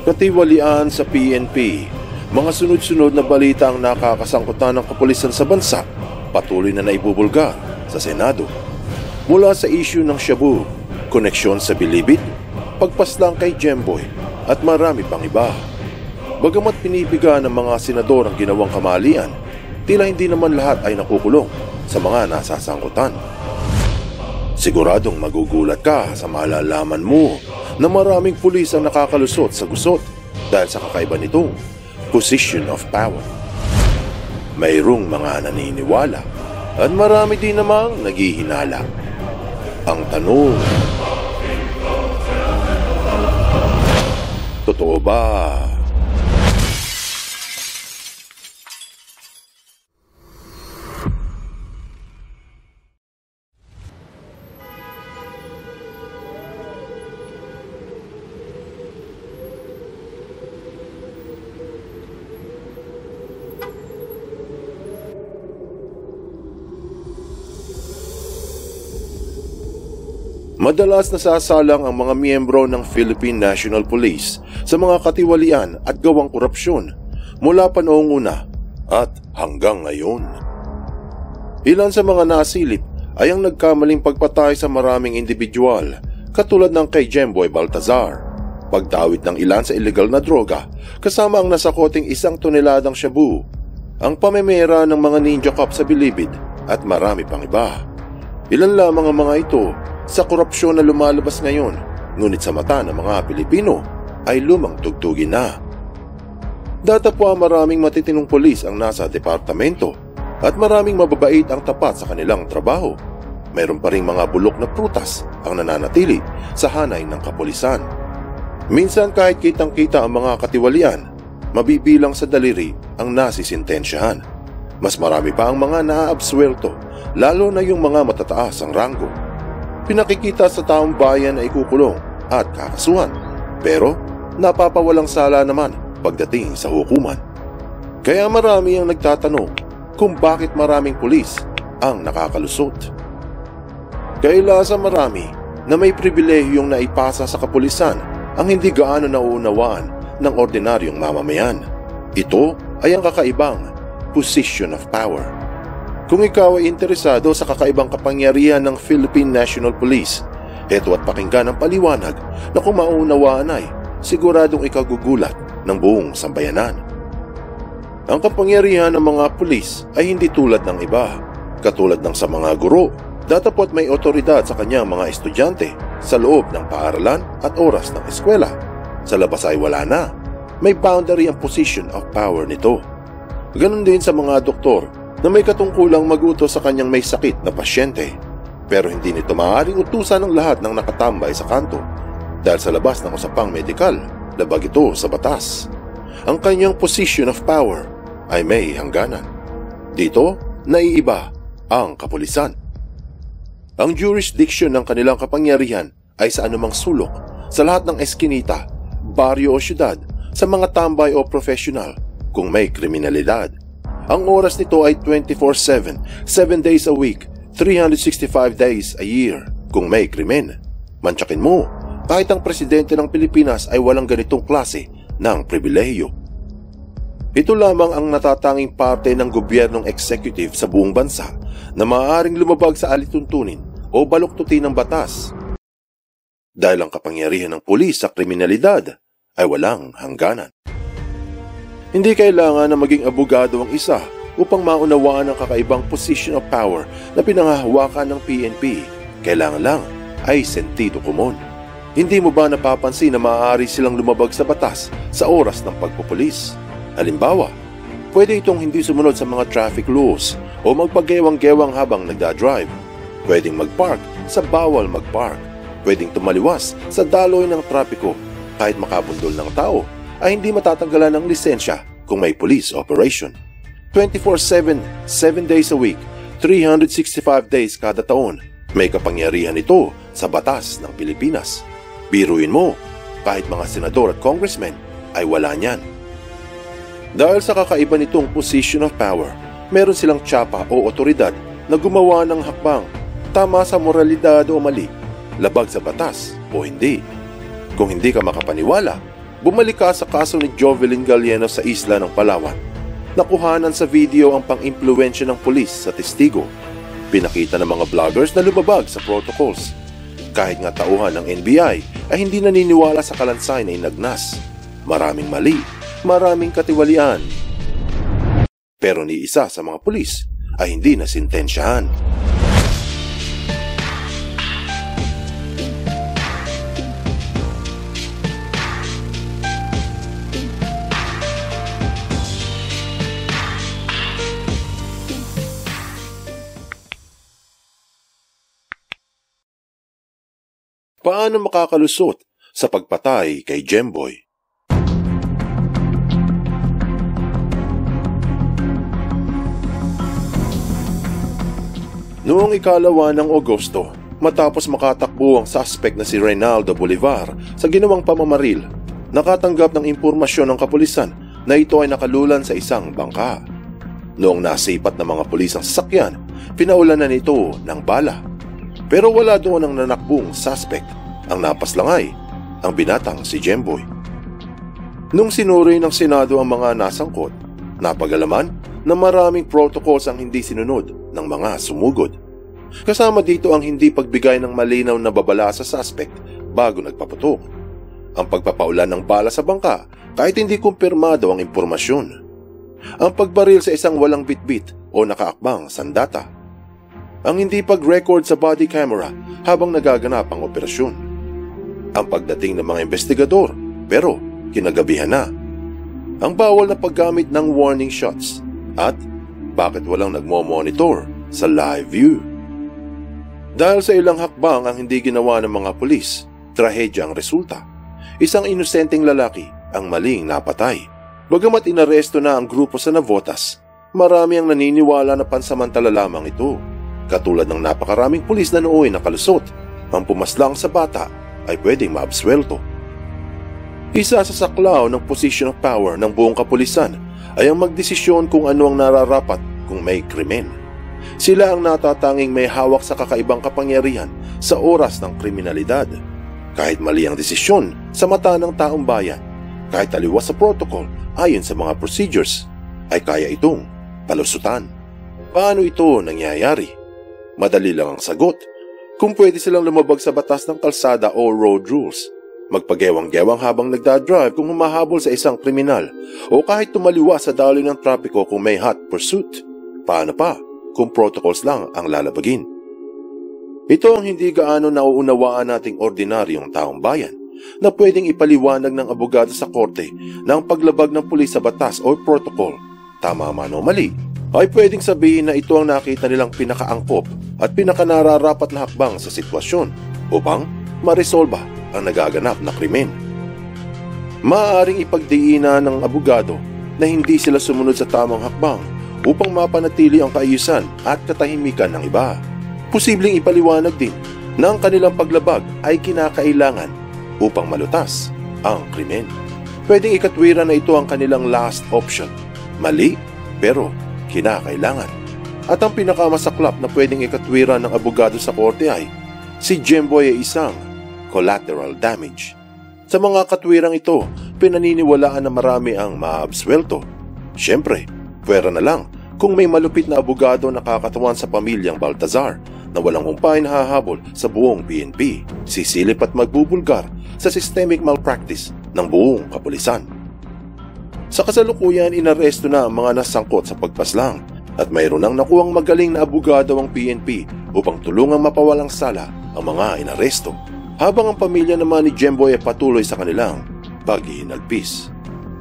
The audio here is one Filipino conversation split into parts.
Katiwalian sa PNP, mga sunod-sunod na balita ang nakakasangkutan ng kapulisan sa bansa, patuloy na naibubulgar sa Senado. Mula sa issue ng Shabu, koneksyon sa Bilibid, pagpaslang kay Jemboy at marami pang iba. Bagamat pinipiga ng mga senador ang ginawang kamalian, tila hindi naman lahat ay nakukulong sa mga nasasangkutan. Siguradong magugulat ka sa malalaman mo na maraming pulis ang nakakalusot sa gusot dahil sa kakaiba nitong position of power. Mayroong mga naniniwala at marami din namang naghihinala. Ang tanong, totoo ba? Madalas nasasalang ang mga miyembro ng Philippine National Police sa mga katiwalian at gawang korupsyon mula pa noong una at hanggang ngayon. Ilan sa mga nasilip ay ang nagkamaling pagpatay sa maraming individual katulad ng kay Jemboy Baltazar, pagdawit ng ilan sa illegal na droga kasama ang nasakoting 1 toneladang shabu, ang pamemera ng mga ninja cop sa Bilibid at marami pang iba. Ilan lamang ang mga ito sa korupsyon na lumalabas ngayon, ngunit sa mata ng mga Pilipino ay lumang tugtugin na. Datapwa maraming matitinong pulis ang nasa departamento at maraming mababait ang tapat sa kanilang trabaho. Mayroon pa ring mga bulok na prutas ang nananatili sa hanay ng kapulisan. Minsan kahit kitang-kita ang mga katiwalian, mabibilang sa daliri ang nasisintensyahan. Mas marami pa ang mga naaabswelto, lalo na yung mga matataas ang ranggo. Pinakikita sa taong bayan na ikukulong at kakasuhan, pero napapawalang sala naman pagdating sa hukuman. Kaya marami ang nagtatanong kung bakit maraming pulis ang nakakalusot. Kaila sa marami na may pribilehiyong naipasa sa kapulisan ang hindi gaano nauunawaan ng ordinaryong mamamayan. Ito ay ang kakaibang position of power. Kung ikaw ay interesado sa kakaibang kapangyarihan ng Philippine National Police, eto at pakinggan ang paliwanag na kung maunawaan ay siguradong ikagugulat ng buong sambayanan. Ang kapangyarihan ng mga pulis ay hindi tulad ng iba. Katulad ng sa mga guro, datapot may otoridad sa kanyang mga estudyante sa loob ng paaralan at oras ng eskwela. Sa labas ay wala na. May boundary ang position of power nito. Ganon din sa mga doktor na may katungkulang mag-utos sa kanyang may sakit na pasyente. Pero hindi nito maaaring utusan ng lahat ng nakatambay sa kanto dahil sa labas ng usapang medikal, labag ito sa batas. Ang kanyang position of power ay may hangganan. Dito, naiiba ang kapulisan. Ang jurisdiction ng kanilang kapangyarihan ay sa anumang sulok, sa lahat ng eskinita, baryo o syudad, sa mga tambay o professional kung may kriminalidad. Ang oras nito ay 24/7, 7 days a week, 365 days a year kung may krimen. Mantsakin mo, kahit ang presidente ng Pilipinas ay walang ganitong klase ng pribilehiyo. Ito lamang ang natatanging parte ng gobyernong executive sa buong bansa na maaaring lumabag sa alituntunin o baluktutin ng batas. Dahil ang kapangyarihan ng pulis sa kriminalidad ay walang hangganan. Hindi kailangan na maging abogado ang isa upang maunawaan ang kakaibang position of power na pinangahawakan ng PNP. Kailangan lang ay sentido komon. Hindi mo ba napapansin na maaari silang lumabag sa batas sa oras ng pagpupulis? Halimbawa, pwede itong hindi sumunod sa mga traffic laws o magpagewang-gewang habang nagdadrive. Pwedeng magpark sa bawal magpark. Pwedeng tumaliwas sa daloy ng trapiko. Kahit makabundol ng tao, ay hindi matatanggalan ng lisensya kung may police operation. 24/7, 7 days a week, 365 days kada taon, may kapangyarihan ito sa batas ng Pilipinas. Biruin mo, kahit mga senador at congressmen ay wala niyan. Dahil sa kakaiba nitong position of power, meron silang tsapa o otoridad na gumawa ng hakbang, tama sa moralidad o mali, labag sa batas o hindi. Kung hindi ka makapaniwala, Bumalik ka sa kaso ni Jovelyn Galieno sa isla ng Palawan. Nakuhanan sa video ang pang-impluwensya ng pulis sa testigo. Pinakita ng mga vloggers na lumabag sa protocols. Kahit nga tauhan ng NBI ay hindi naniniwala sa kalansay na inagnas. Maraming mali, maraming katiwalian. Pero ni isa sa mga pulis ay hindi nasintensyahan. Paano makakalusot sa pagpatay kay Jemboy? Noong 2 ng Agosto, matapos makatakbo ang suspect na si Reynaldo Bolivar sa ginawang pamamaril, nakatanggap ng impormasyon ng kapulisan na ito ay nakalulan sa isang bangka. Noong nasipat ng mga pulis ang sasakyan, pinaulanan nito ng bala. Pero wala doon ang nanakbong suspect. Ang napaslang ay ang binatang si Jemboy. Nung sinuri ng Senado ang mga nasangkot, napagalaman na maraming protocols ang hindi sinunod ng mga sumugod. Kasama dito ang hindi pagbigay ng malinaw na babala sa suspect bago nagpaputok. Ang pagpapaulan ng bala sa bangka kahit hindi kumpirmado ang impormasyon. Ang pagbaril sa isang walang bitbit o nakaakbang sandata. Ang hindi pag-record sa body camera habang nagaganap ang operasyon. Ang pagdating ng mga investigador pero kinagabihan na. Ang bawal na paggamit ng warning shots at bakit walang nagmo-monitor sa live view. Dahil sa ilang hakbang ang hindi ginawa ng mga pulis, trahedya ang resulta. Isang inosenteng lalaki ang maling napatay. Bagamat inaresto na ang grupo sa Navotas, marami ang naniniwala na pansamantala lamang ito. Katulad ng napakaraming pulis na nooy nakalusot, ang pumaslang sa bata ay pwedeng maabswelto. Isa sa saklaw ng position of power ng buong kapulisan ay ang magdesisyon kung ano ang nararapat kung may krimen. Sila ang natatanging may hawak sa kakaibang kapangyarihan sa oras ng kriminalidad. Kahit mali ang desisyon sa mata ng taong bayan, kahit taliwas sa protocol ayon sa mga procedures, ay kaya itong palusutan. Paano ito nangyayari? Madali lang ang sagot. Kung pwede silang lumabag sa batas ng kalsada o road rules, magpagewang-gewang habang nagdadrive kung humahabol sa isang kriminal, o kahit tumaliwa sa daloy ng trapiko kung may hot pursuit. Paano pa kung protocols lang ang lalabagin? Ito ang hindi gaano nauunawaan nating ordinaryong taong bayan na pwedeng ipaliwanag ng abogado sa korte na ang paglabag ng pulis sa batas o protocol, tama man o mali, ay pwedeng sabihin na ito ang nakita nilang pinakaangkop at pinakanararapat na hakbang sa sitwasyon upang maresolba ang nagaganap na krimen. Maaaring ipagdiinan ng abogado na hindi sila sumunod sa tamang hakbang upang mapanatili ang kaayusan at katahimikan ng iba. Posibleng ipaliwanag din na ang kanilang paglabag ay kinakailangan upang malutas ang krimen. Pwedeng ikatwiran na ito ang kanilang last option. Mali, pero kinakailangan. At ang pinakamasaklap na pwedeng ikatwiran ng abogado sa korte ay si Jemboy ay isang collateral damage. Sa mga katwirang ito, pinaniniwalaan na marami ang maabswelto. Siyempre, pwera na lang kung may malupit na abogado na kakatawan sa pamilyang Baltazar na walang humpay na hahabol sa buong PNP, sisilip at magbubulgar sa systemic malpractice ng buong kapulisan. Sa kasalukuyan, inaresto na ang mga nasangkot sa pagpaslang at mayroon nang nakuhang magaling na abogado ang PNP upang tulungang mapawalang sala ang mga inaresto, habang ang pamilya naman ni Jemboy ay patuloy sa kanilang paghihinagpis.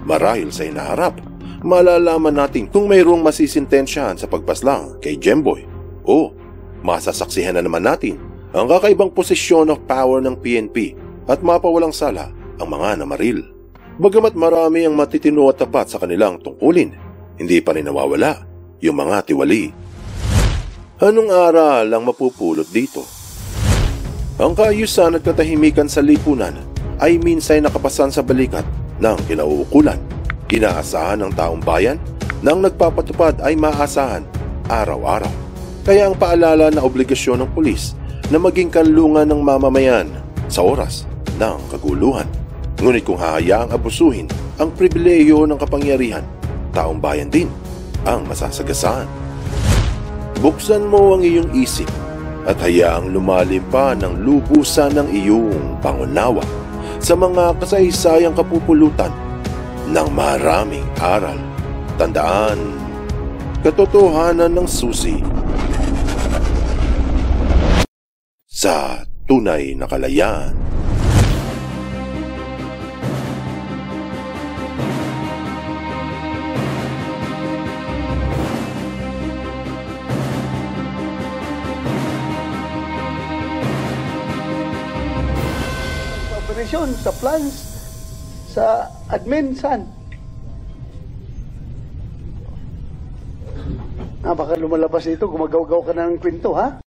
Marahil sa hinaharap, malalaman natin kung mayroong masisintensyahan sa pagpaslang kay Jemboy o masasaksihan na naman natin ang kakaibang posisyon of power ng PNP at mapawalang sala ang mga namaril. Bagamat marami ang matitino at tapat sa kanilang tungkulin, hindi pa rin nawawala yung mga tiwali. Anong aral ang mapupulot dito? Ang kaayusan at katahimikan sa lipunan ay minsay nakapasan sa balikat ng kinauukulan. Inaasahan ng taong bayan na ang nagpapatupad ay maasahan araw-araw. Kaya ang paalala na obligasyon ng pulis na maging kanlungan ng mamamayan sa oras ng kaguluhan. Ngunit kung hahayaang abusuhin ang pribilehiyo ng kapangyarihan, taong bayan din ang masasagasaan. Buksan mo ang iyong isip at hayaang lumalim pa ng lubusan ng iyong pangunawa sa mga kasaysayang kapupulutan ng maraming aral. Tandaan, katotohanan ng susi sa tunay na kalayaan. Operasyon sa plans sa admin san? Baka lumalabas ito, gumagaw-gaw ka ng kwento, ha?